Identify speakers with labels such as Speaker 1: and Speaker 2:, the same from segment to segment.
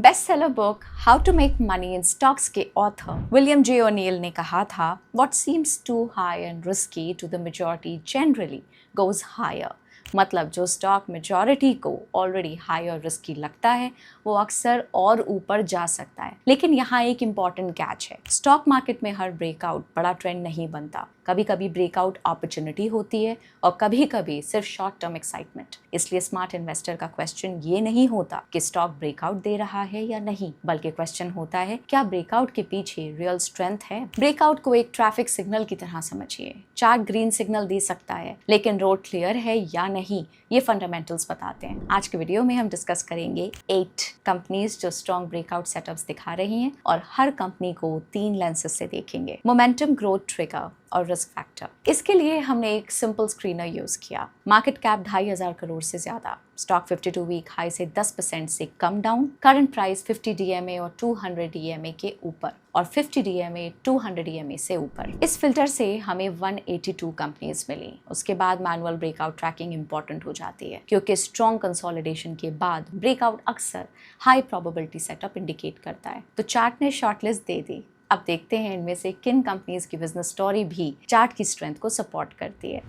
Speaker 1: Best seller book how to make money in stocks के author William J O'Neil ने कहा था, what seems too high and risky to the majority generally goes higher. मतलब जो stock majority को already high और risky लगता है वो अक्सर और ऊपर जा सकता है। लेकिन यहाँ एक इम्पॉर्टेंट कैच है, स्टॉक मार्केट में हर ब्रेकआउट बड़ा ट्रेंड नहीं बनता। कभी कभी ब्रेकआउट अपॉर्चुनिटी होती है और कभी कभी सिर्फ शॉर्ट टर्म एक्साइटमेंट। इसलिए स्मार्ट इन्वेस्टर का क्वेश्चन ये नहीं होता कि स्टॉक ब्रेकआउट दे रहा है या नहीं, बल्कि क्वेश्चन होता है क्या ब्रेकआउट के पीछे रियल स्ट्रेंथ है। ब्रेकआउट को एक ट्रैफिक सिग्नल की तरह समझिए। चार्ट ग्रीन सिग्नल दे सकता है लेकिन रोड क्लियर है या नहीं, ये फंडामेंटल्स बताते हैं। आज के वीडियो में हम डिस्कस करेंगे 8 कंपनीज जो स्ट्रॉन्ग ब्रेकआउट सेटअप्स दिखा रही हैं और हर कंपनी को 3 लेंसेज से देखेंगे, मोमेंटम, ग्रोथ ट्रिगर और रिस्क फैक्टर। इसके लिए हमने एक सिंपल स्क्रीनर यूज किया। मार्केट कैप 2,500 करोड़ से ज्यादा, स्टॉक 52 वीक हाई से 10% से come down, current price 50 DMA और 200 DMA के ऊपर और 50 DMA 200 DMA से ऊपर। इस फिल्टर से हमें 182 कंपनीज मिली। उसके बाद मैनुअल ब्रेकआउट ट्रैकिंग इंपॉर्टेंट हो जाती है क्योंकि स्ट्रॉन्ग कंसोलिडेशन के बाद ब्रेकआउट अक्सर हाई प्रोबेबिलिटी सेटअप इंडिकेट करता है। तो चार्ट ने शॉर्टलिस्ट दे दी। अब देखते हैं इनमें से किन कंपनीज की बिजनेस स्टोरी भी चार्ट की स्ट्रेंथ को सपोर्ट करती है।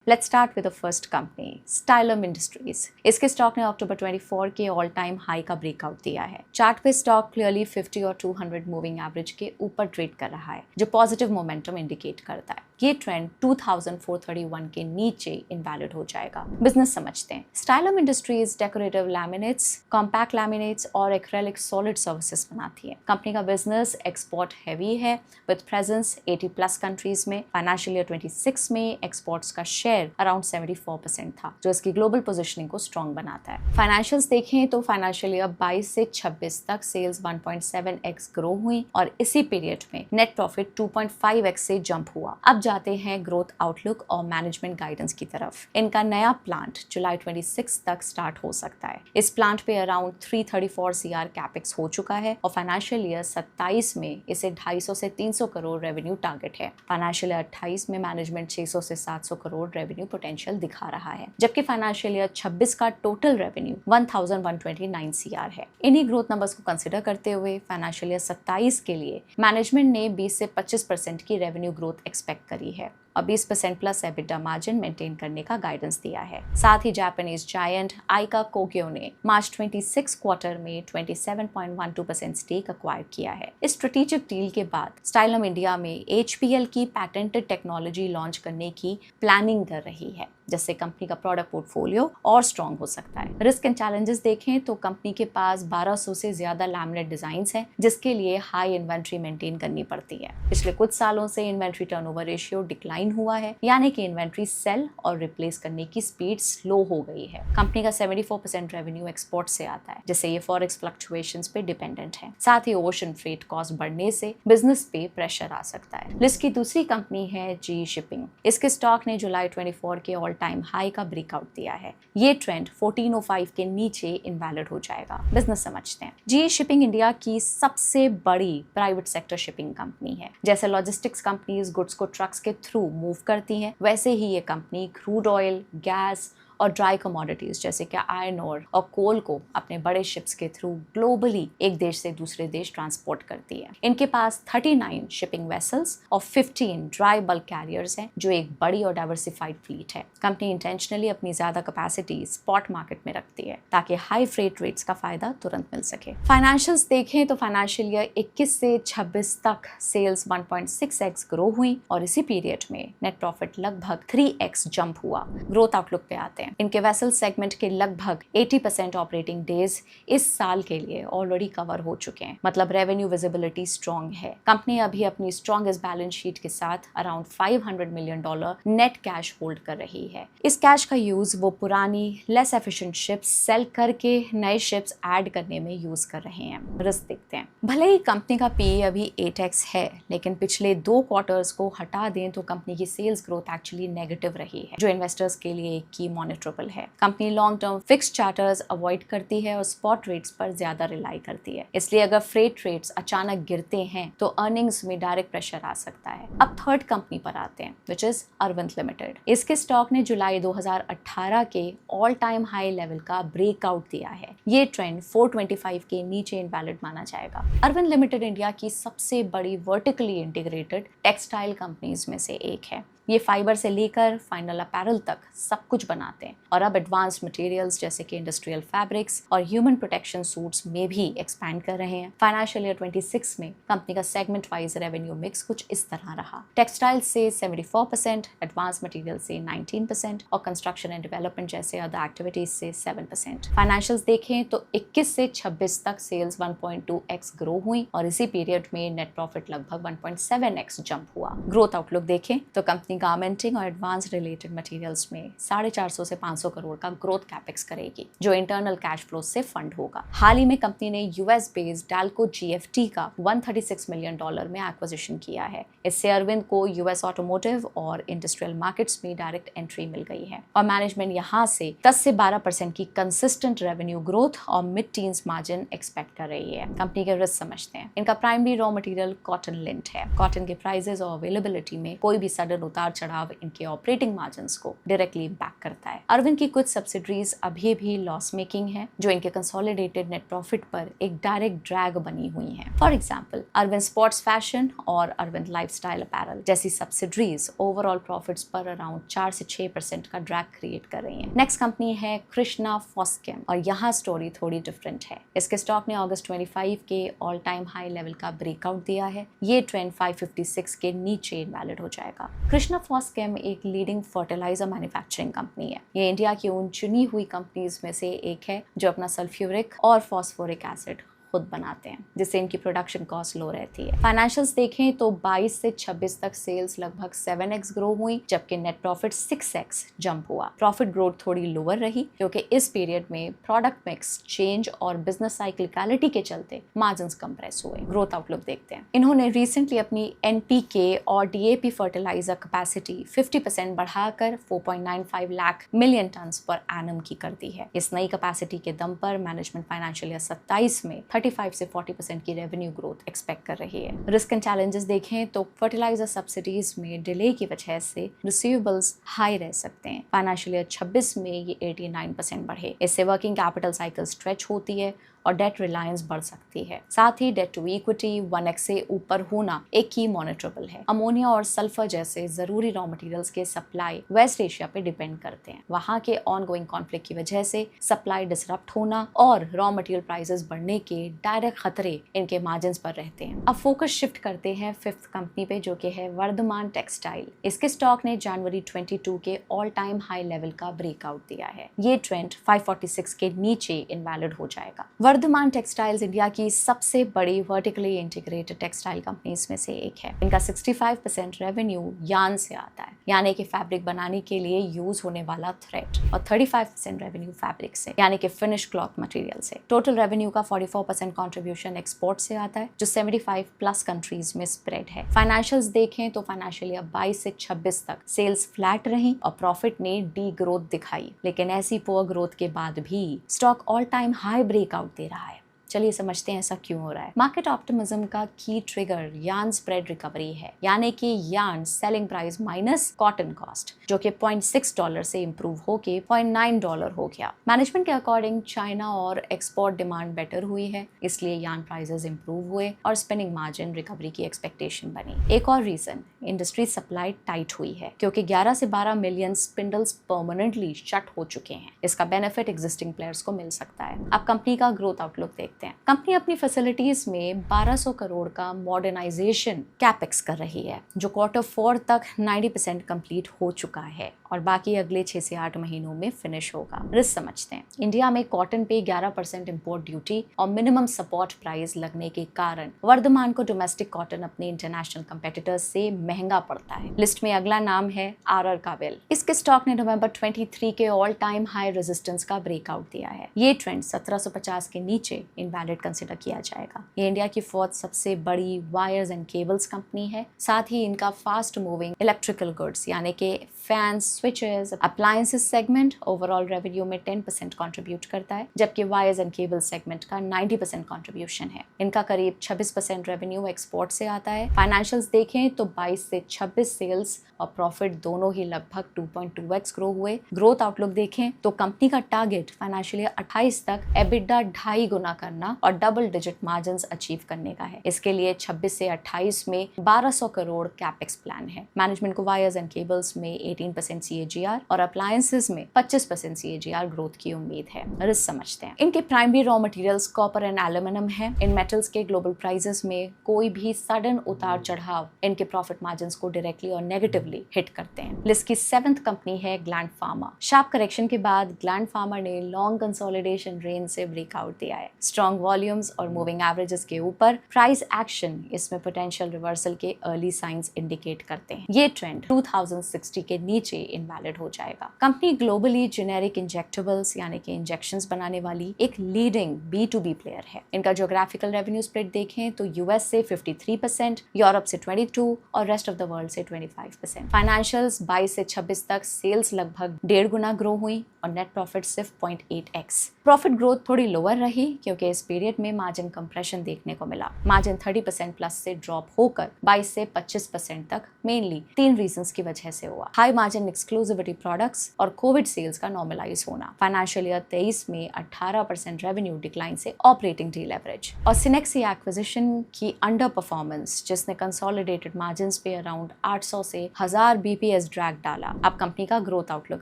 Speaker 1: Let's start with the first company, Stylam industries. इसके स्टॉक ने अक्टूबर 24 के ऑल टाइम हाई का ब्रेकआउट दिया है। चार्ट पे स्टॉक क्लियरली 50 और 200 मूविंग एवरेज के ऊपर ट्रेड कर रहा है, जो पॉजिटिव मोमेंटम इंडिकेट करता है। ये ट्रेंड 2431 के नीचे इनवैलिड हो जाएगा। बिजनेस समझते हैं। Stylam industries decorative laminates, compact laminates और एक्रेलिक सॉलिड सर्विसेज बनाती है। कंपनी का बिजनेस एक्सपोर्ट हैवी है विद प्रेजेंस 80+ कंट्रीज में। फाइनेंशियल ईयर 26 में एक्सपोर्ट्स का शेयर अराउंड 74% था, जो इसकी ग्लोबल पोजीशनिंग को स्ट्रॉन्ग बनाता है। फाइनेंशियल्स देखें तो फाइनेंशियल ईयर 22 से 26 तक सेल्स 1.7x ग्रो हुई और इसी पीरियड में नेट प्रॉफिट 2.5x से जंप हुआ। अब जाते हैं ग्रोथ आउटलुक और मैनेजमेंट गाइडेंस की तरफ। इनका नया प्लांट जुलाई 26 तक स्टार्ट हो सकता है। इस प्लांट पे अराउंड 334 CR कैपेक्स हो चुका है और फाइनेंशियल ईयर 27 में इसे 250 से 300 करोड़ रेवेन्यू टारगेट है। फाइनेंशियल ईयर 28 में मैनेजमेंट 600 से 700 करोड़ रेवेन्यू पोटेंशियल दिखा रहा है, जबकि फाइनेंशियल ईयर 26 का टोटल रेवेन्यू 1129 CR है। इन्हीं ग्रोथ नंबर्स को कंसिडर करते हुए फाइनेंशियल ईयर 27 के लिए मैनेजमेंट ने 20 से 25% की रेवेन्यू ग्रोथ एक्सपेक्ट करी है और 20% प्लस एबिटा मार्जिन मेंटेन करने का गाइडेंस दिया है। साथ ही जापानीज जायंट आइका कोग्यो ने मार्च 26 क्वार्टर में 27.12% स्टेक एक्वायर किया है। इस स्ट्रेटेजिक डील के बाद स्टाइलम इंडिया में HPL की पैटेंटेड टेक्नोलॉजी लॉन्च करने की प्लानिंग कर रही है, जिससे कंपनी का प्रोडक्ट पोर्टफोलियो और स्ट्रॉन्ग हो सकता है। रिस्क एंड चैलेंजेस देखें तो कंपनी के पास 1200 से ज्यादा लैमिनेट डिजाइन्स हैं, जिसके लिए हाई इन्वेंट्री मेंटेन करनी पड़ती है। पिछले कुछ सालों से इन्वेंट्री टर्नओवर रेशियो डिक्लाइन हुआ है, यानी कि इन्वेंट्री सेल और रिप्लेस करने की स्पीड स्लो हो गई है। कंपनी का 74% रेवेन्यू एक्सपोर्ट से आता है, जिससे ये फॉरेक्स फ्लक्चुएशंस पे डिपेंडेंट है। साथ ही ओशन फ्रेट कॉस्ट बढ़ने से बिजनेस पे प्रेशर आ सकता है। लिस्ट की दूसरी कंपनी है GE शिपिंग। इसके स्टॉक ने जुलाई 24 के ऑल टाइम हाई का ब्रेकआउट दिया है। ये ट्रेंड 1405 के नीचे इनवैलिड हो जाएगा। बिजनेस समझते हैं। GE शिपिंग इंडिया की सबसे बड़ी प्राइवेट सेक्टर शिपिंग कंपनी है। जैसे लॉजिस्टिक्स कंपनीज गुड्स को ट्रक्स के थ्रू मूव करती हैं, वैसे ही ये कंपनी क्रूड ऑयल, गैस और ड्राई कमोडिटीज जैसे कि आयरन ओर और कोल को अपने बड़े शिप्स के थ्रू ग्लोबली एक देश से दूसरे देश ट्रांसपोर्ट करती है। इनके पास 39 शिपिंग वेसल्स और 15 ड्राई बल्क कैरियर्स हैं, जो एक बड़ी और डाइवर्सिफाइड फ्लीट है। कंपनी इंटेंशनली अपनी ज्यादा कैपेसिटी स्पॉट मार्केट में रखती है ताकि हाई फ्रेट रेट्स का फायदा तुरंत मिल सके। फाइनेंशियल्स देखें तो फाइनेंशियल ईयर 21 से 26 तक सेल्स 1.6x ग्रो हुई और इसी पीरियड में नेट प्रॉफिट लगभग 3x जंप हुआ। ग्रोथ आउटलुक पे आते हैं। इनके वेसल सेगमेंट के लगभग 80% ऑपरेटिंग डेज इस साल के लिए ऑलरेडी कवर हो चुके हैं, मतलब रेवेन्यू विजिबिलिटी स्ट्रॉन्ग है। कंपनी अभी अपनी स्ट्रॉन्गेस्ट बैलेंस शीट के साथ around $500 million net cash hold कर रही है। इस कैश का यूज वो पुरानी लेस एफिशिएंट शिप्स सेल करके नए शिप्स ऐड करने में यूज कर रहे हैं। रिस्क देखते हैं। भले ही कंपनी का PE अभी 8x है, लेकिन पिछले 2 क्वार्टर्स को हटा दें तो कंपनी की सेल्स ग्रोथ एक्चुअली नेगेटिव रही है, जो इन्वेस्टर्स के लिए एक की मॉनिटर मॉनिटरेबल है। Company long term fix charters avoid करती है और स्पॉट रेट्स पर ज्यादा रिलाई करती है, इसलिए अगर फ्रेट रेट्स अचानक गिरते हैं तो अर्निंग्स में डायरेक्ट प्रेशर आ सकता है। अब थर्ड कंपनी पर आते हैं, विच इज अरविंद लिमिटेड। इसके स्टॉक ने जुलाई 2018 के ऑल टाइम हाई लेवल का ब्रेकआउट दिया है। ये ट्रेंड 425 के नीचे इनवैलिड माना जाएगा। अरविंद लिमिटेड इंडिया की सबसे बड़ी वर्टिकली इंटीग्रेटेड टेक्सटाइल कंपनीज में से एक है। ये फाइबर से लेकर फाइनल अपैरल तक सब कुछ बनाते हैं और अब एडवांस्ड मटेरियल्स जैसे कि इंडस्ट्रियल फैब्रिक्स और ह्यूमन प्रोटेक्शन सूट्स में भी एक्सपैंड कर रहे हैं। फाइनेंशियल ईयर 26 में कंपनी का सेगमेंट वाइज रेवेन्यू मिक्स कुछ इस तरह रहा। टेक्सटाइल से 74%, एडवांस्ड मटेरियल से 19% और कंस्ट्रक्शन एंड डेवलपमेंट जैसे अदर एक्टिविटीज से 7%। फाइनेंशियल्स देखें तो 21 से 26 तक सेल्स 1.2x ग्रो हुई और इसी पीरियड में नेट प्रॉफिट लगभग 1.7x जंप हुआ। ग्रोथ आउटलुक देखें तो कंपनी गारमेंटिंग और एडवांस रिलेटेड मटेरियल्स में 450 से 500 करोड़ का ग्रोथ कैपेक्स करेगी, जो इंटरनल कैश फ्लो से फंड होगा। हाल ही में कंपनी ने यूएस बेस्ड डाल्को जीएफटी का $136 मिलियन में एक्विजिशन किया है। इससे अरविंद को यूएस ऑटोमोटिव और इंडस्ट्रियल मार्केट्स में डायरेक्ट एंट्री मिल गई है और मैनेजमेंट यहां से 10 से 12% की कंसिस्टेंट रेवेन्यू ग्रोथ और मिड टीन्स मार्जिन एक्सपेक्ट कर रही है। कंपनी के रिस्क समझते हैं। इनका primary raw material cotton lint है। कॉटन के प्राइसेस और अवेलेबिलिटी में कोई भी सडन उतार चढ़ाव इनके ऑपरेटिंग मार्जिन्स को डायरेक्टली इंपैक्ट करता है। अरविंद की कुछ सब्सिडरीज अभी भी लॉस मेकिंग है, जो इनके कंसोलिडेटेड नेट प्रॉफिट पर एक डायरेक्ट ड्रैग बनी हुई हैं। For example, Arvind sports fashion और अरविंद लाइफस्टाइल अपैरल जैसी सब्सिडरीज ओवरऑल प्रॉफिट्स पर अराउंड 4 से 6% का ड्रैग क्रिएट कर रही है। नेक्स्ट कंपनी है कृष्णा फोस्केम और यहाँ स्टोरी थोड़ी डिफरेंट है। इसके स्टॉक ने अगस्त 25 के ऑल टाइम हाई लेवल का ब्रेकआउट दिया है। ये ट्रेंड 556 के नीचे इनवैलिड हो जाएगा। कृष्णा फोस्केम एक लीडिंग फर्टिलाइजर मैन्युफैक्चरिंग कंपनी है। ये इंडिया की उन चुनी हुई कंपनीज में से एक है जो अपना सल्फ्यूरिक और फॉस्फोरिक एसिड खुद बनाते हैं, जिससे इनकी प्रोडक्शन कॉस्ट लो रहती है। फाइनेंशियल्स देखें तो 22 से 26 तक सेल्स लगभग 7x ग्रो हुई, जबकि नेट प्रॉफिट 6x जंप हुआ। प्रॉफिट ग्रोथ थोड़ी लोअर रही क्योंकि इस पीरियड में प्रोडक्ट मिक्स चेंज और बिजनेस साइक्लिकलिटी के चलते मार्जिन्स कंप्रेस हुए। ग्रोथ आउटलुक देखते हैं। इन्होंने रिसेंटली अपनी एनपीके और डीएपी फर्टिलाइजर कैपेसिटी 50% बढ़ाकर 4.95 lakh million tonne per annum की कर दी है। इस नई कैपेसिटी के दम पर मैनेजमेंट फाइनेंशियल ईयर 27 में 35 से 40% की रेवेन्यू ग्रोथ एक्सपेक्ट कर रही है। रिस्क एंड चैलेंजेस देखें तो फर्टिलाइजर सब्सिडीज में डिले की वजह से रिसीवेबल्स हाई रह सकते हैं। फाइनेंशियल ईयर 26 में ये 89% बढ़े। इससे वर्किंग कैपिटल साइकिल स्ट्रेच होती है और डेट रिलायंस बढ़ सकती है। साथ ही डेट टू इक्विटी 1x से ऊपर होना एक की मॉनिटरेबल है। अमोनिया और सल्फर जैसे जरूरी रॉ मटेरियल्स के सप्लाई वेस्ट एशिया पे डिपेंड करते हैं। वहां के ऑनगोइंग कॉन्फ्लिक्ट की वजह से सप्लाई डिसरप्ट होना और रॉ मटेरियल प्राइसेस बढ़ने के डायरेक्ट खतरे इनके मार्जिन्स पर रहते हैं। अब फोकस शिफ्ट करते हैं फिफ्थ कंपनी पे, जो कि है वर्धमान टेक्सटाइल। इसके स्टॉक ने जनवरी 22 के ऑल टाइम हाई लेवल का ब्रेकआउट दिया है। ये ट्रेंड 546 के नीचे इनवैलिड हो जाएगा। वर्धमान टेक्सटाइल्स इंडिया की सबसे बड़ी वर्टिकली इंटीग्रेटेड टेक्सटाइल कंपनीज में से एक है। इनका 65% रेवेन्यू यार्न से आता है, यानी कि फैब्रिक बनाने के लिए यूज होने वाला थ्रेड, और 35% रेवेन्यू फैब्रिक से, यानी कि फिनिश क्लॉथ मटेरियल से। टोटल रेवेन्यू का 44% कंट्रीब्यूशन एक्सपोर्ट से आता है, जो 75 प्लस कंट्रीज में स्प्रेड है। फाइनेंशियल्स देखें तो फाइनेंशियल ईयर 22 से 26 तक सेल्स फ्लैट रही और प्रॉफिट ने डी ग्रोथ दिखाई, लेकिन ऐसी पुअर ग्रोथ के बाद भी stock all time high breakout दे रहा है। चलिए समझते हैं ऐसा क्यों हो रहा है। मार्केट ऑप्टिमिज्म का की ट्रिगर यार्न स्प्रेड रिकवरी है, यानी कि yarn selling price minus cotton cost, जो कि $0.6 से इंप्रूव होके $0.9 हो गया। मैनेजमेंट के अकॉर्डिंग चाइना और एक्सपोर्ट डिमांड बेटर हुई है, इसलिए यार्न प्राइसेस इंप्रूव हुए और स्पिनिंग मार्जिन रिकवरी की एक्सपेक्टेशन बनी। एक और रीजन, इंडस्ट्री सप्लाई टाइट हुई है, क्योंकि 11 से 12 मिलियन स्पिंडल्स परमानेंटली शट हो चुके हैं। इसका बेनिफिट एग्जिस्टिंग प्लेयर्स को मिल सकता है। अब कंपनी का ग्रोथ आउटलुक देखते हैं। कंपनी अपनी फैसिलिटीज में 1200 करोड़ का मॉडर्नाइजेशन कैपेक्स कर रही है, जो Q4 तक 90% कंप्लीट हो चुका है और बाकी अगले 6 से 8 महीनों में फिनिश होगा। रिस्क समझते हैं। इंडिया में कॉटन पे 11% इंपोर्ट ड्यूटी और मिनिमम सपोर्ट प्राइस लगने के कारण वर्धमान को डोमेस्टिक कॉटन अपने इंटरनेशनल कंपेटिटर्स से महंगा पड़ता है। लिस्ट में अगला नाम है RR कावेल। इसके स्टॉक ने नवंबर 23 के ऑल टाइम हाई रेजिस्टेंस का ब्रेकआउट दिया है। ये ट्रेंड 1750 के नीचे इनवैलिड कंसिडर किया जाएगा। ये इंडिया की फोर्थ सबसे बड़ी वायर्स एंड केबल्स कंपनी है। साथ ही इनका फास्ट मूविंग इलेक्ट्रिकल गुड्स यानी कि fans, switches, appliances segment overall revenue में 10% कंट्रीब्यूट करता है, जबकि वायर्स एंड केबल सेगमेंट का 90% कंट्रीब्यूशन है। इनका करीब 26% रेवेन्यू एक्सपोर्ट से आता है। फाइनेंशियल्स देखें तो 22 से 26 सेल्स और प्रॉफिट दोनों ही लगभग 2.2x ग्रो हुए। ग्रोथ आउटलुक देखें तो कंपनी का टारगेट फाइनेंशियल ईयर 28 तक एबिटा 2.5 गुना करना और डबल डिजिट मार्जिन अचीव करने का है। इसके लिए 26 से 28 में 1200 करोड़ कैपेक्स प्लान है। मैनेजमेंट को वायर्स एंड केबल्स में 18% CAGR और अप्लायंसेस में 25% CAGR ग्रोथ की उम्मीद है। रिस्क समझते हैं। इनके primary raw materials copper and aluminium है। इन मेटल्स के ग्लोबल प्राइसेस में कोई भी सडन उतार चढ़ाव इनके प्रॉफिट मार्जिन को डायरेक्टली और नेगेटिवली हिट करते हैं। लिस्ट की 7th कंपनी है ग्लैंड फार्मा। शार्प करेक्शन के बाद ग्लैंड फार्मा ने लॉन्ग कंसोलिडेशन रेंज से ब्रेकआउट दिया है। स्ट्रॉन्ग वॉल्यूम्स और मूविंग एवरेजेस के ऊपर प्राइस एक्शन इसमें पोटेंशियल रिवर्सल के अर्ली साइंस इंडिकेट करते हैं। ये ट्रेंड 2060 के नीचे इनवैलिड हो जाएगा। कंपनी ग्लोबली जेनेरिक इंजेक्टेबल्स यानी कि इंजेक्शंस बनाने वाली एक लीडिंग B2B प्लेयर है। इनका ज्योग्राफिकल रेवेन्यू स्प्लिट देखें तो US से 53%, यूरोप से 22% और रेस्ट ऑफ द वर्ल्ड से 25%। फाइनेंशियल्स 22 से 26 तक सेल्स लगभग 1.5 गुना ग्रो हुई और नेट प्रॉफिट सिर्फ 0.8x। प्रॉफिट ग्रोथ थोड़ी लोअर रही क्योंकि इस पीरियड में मार्जिन कंप्रेशन देखने को मिला। मार्जिन 30% प्लस से ड्रॉप होकर 22 से 25% तक मेनली 3 रीजंस की वजह से हुआ। हाई मार्जिन एक्सक्लूसिविटी प्रोडक्ट्स और कोविड सेल्स का नॉर्मलाइज होना। फाइनेंशियल ईयर 23 में 18% रेवेन्यू डिक्लाइन से ऑपरेटिंग डीलेवरेज और सिनेक्सी एक्विजिशन की अंडर परफॉर्मेंस जिसने कंसोलिडेटेड मार्जिन पे अराउंड 800 से 1000 BPS ड्रैग डाला। अब कंपनी का ग्रोथ आउटलुक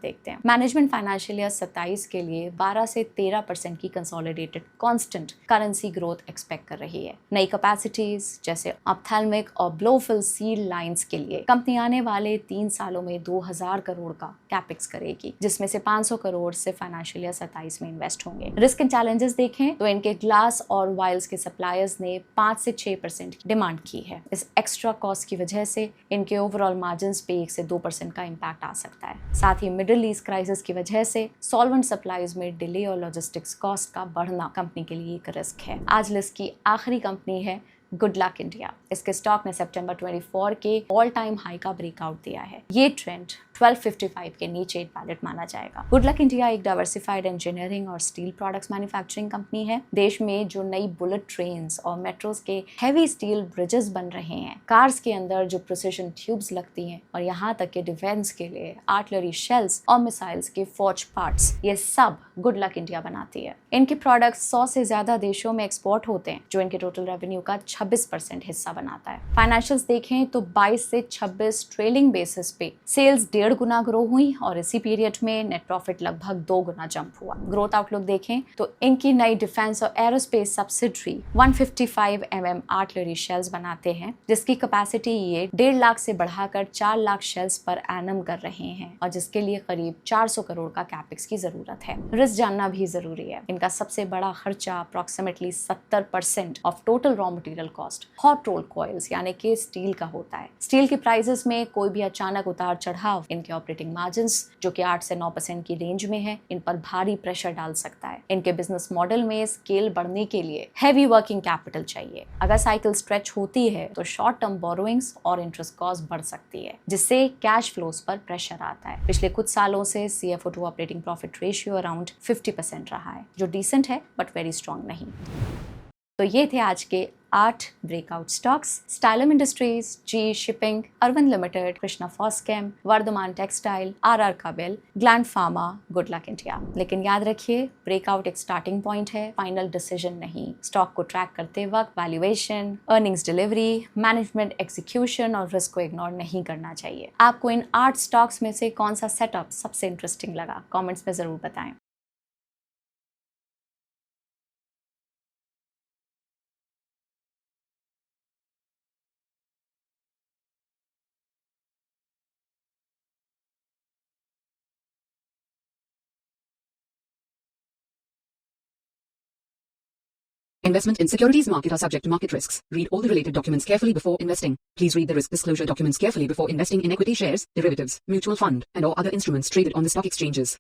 Speaker 1: देखते हैं। मैनेजमेंट फाइनेंशियल ईयर 27 के लिए 12 से 13% की consolidated constant currency growth expect कर रही है। नई कैपेसिटीज जैसे ऑप्थेल्मिक और ब्लोफिल सील लाइंस के लिए कंपनी आने वाले 3 सालों में 2000 करोड़ का कैपेक्स करेगी, जिसमें से 500 करोड़ से फाइनेंशियल ईयर 27 में इन्वेस्ट होंगे। रिस्क एंड चैलेंजेस देखें तो इनके ग्लास और वाइल्स के सप्लायर्स ने 5 से 6% की डिमांड की है। इस एक्स्ट्रा कॉस्ट की वजह से इनके ओवरऑल मार्जिन पे 1 से 2% का इम्पैक्ट आ सकता है। साथ ही मिडिल ईस्ट क्राइसिस की वजह से सॉल्वेंट सप्लाईज में डिले और लॉजिस्टिक्स कॉस्ट का बढ़ना कंपनी के लिए एक रिस्क है। आज लिस्ट की आखिरी कंपनी है गुड लक इंडिया। इसके स्टॉक ने सितंबर 24 के ऑल टाइम हाई का ब्रेकआउट दिया है। ये ट्रेंड 1255 के नीचे इनवैलिड माना जाएगा। गुड लक इंडिया एक डाइवर्सिफाइड इंजीनियरिंग और स्टील प्रोडक्ट्स मैन्युफैक्चरिंग कंपनी है। देश में जो नई बुलेट ट्रेन्स और मेट्रोस के हैवी स्टील ब्रिजेस बन रहे हैं, कार्स के अंदर जो प्रिसिजन ट्यूब्स लगती हैं और यहाँ तक के डिफेंस के लिए आर्टिलरी शेल्स और मिसाइल्स के फॉर्ज पार्ट्स, ये सब गुड लक इंडिया बनाती है। इनके प्रोडक्ट्स 100 से ज्यादा देशों में एक्सपोर्ट होते हैं, जो इनके टोटल रेवेन्यू का 26% हिस्सा बनाता है। फाइनेंशियल्स देखें तो 22 से 26 ट्रेलिंग बेसिस पे सेल्स 1.5 गुना ग्रो हुई और इसी पीरियड में नेट प्रॉफिट लगभग 2 गुना जंप हुआ। ग्रोथ आउटलुक देखें तो इनकी नई डिफेंस और aerospace subsidiary 155 mm artillery shells बनाते हैं, जिसकी कैपेसिटी ये 1.5 लाख से बढ़ाकर 4 लाख शेल्स पर एनम कर रहे हैं और जिसके लिए करीब 400 करोड़ का कैपेक्स की जरूरत है। रिस्क जानना भी जरूरी है। इनका सबसे बड़ा खर्चा approximately 70% of total raw material cost hot role coils यानी कि स्टील का होता है। स्टील की प्राइसेस में कोई भी अचानक उतार चढ़ाव इनके ऑपरेटिंग मार्जिन्स जो कि 8 से 9% की रेंज में है, इन पर भारी प्रेशर डाल सकता है। इनके बिजनेस मॉडल में स्केल बढ़ने के लिए हैवी वर्किंग कैपिटल चाहिए। अगर साइकिल स्ट्रेच होती है तो शॉर्ट टर्म बोरोइंग्स और इंटरेस्ट कॉस्ट बढ़ सकती है, जिससे कैश फ्लोस पर प्रेशर आता है। पिछले कुछ सालों से CFO to operating profit ratio around 50% रहा है, जो डिसेंट है बट वेरी स्ट्रॉन्ग नहीं। तो ये थे आज के 8 breakout stocks. Stylam industries, G shipping, Arvind limited, Krishna Phoschem, Vardhman textile, RR Kabel, Gland pharma, good luck India. लेकिन याद रखिए, ब्रेकआउट एक स्टार्टिंग पॉइंट है, फाइनल डिसीजन नहीं। स्टॉक को ट्रैक करते वक्त valuation, earnings delivery, management execution और रिस्क को इग्नोर नहीं करना चाहिए। आपको इन 8 स्टॉक्स में से कौन सा सेटअप सबसे इंटरेस्टिंग लगा, कॉमेंट्स में जरूर बताएं।
Speaker 2: Investment in securities market are subject to market risks. Read all the related documents carefully before investing. Please read the risk disclosure documents carefully before investing in equity shares, derivatives, mutual fund, and or other instruments traded on the stock exchanges.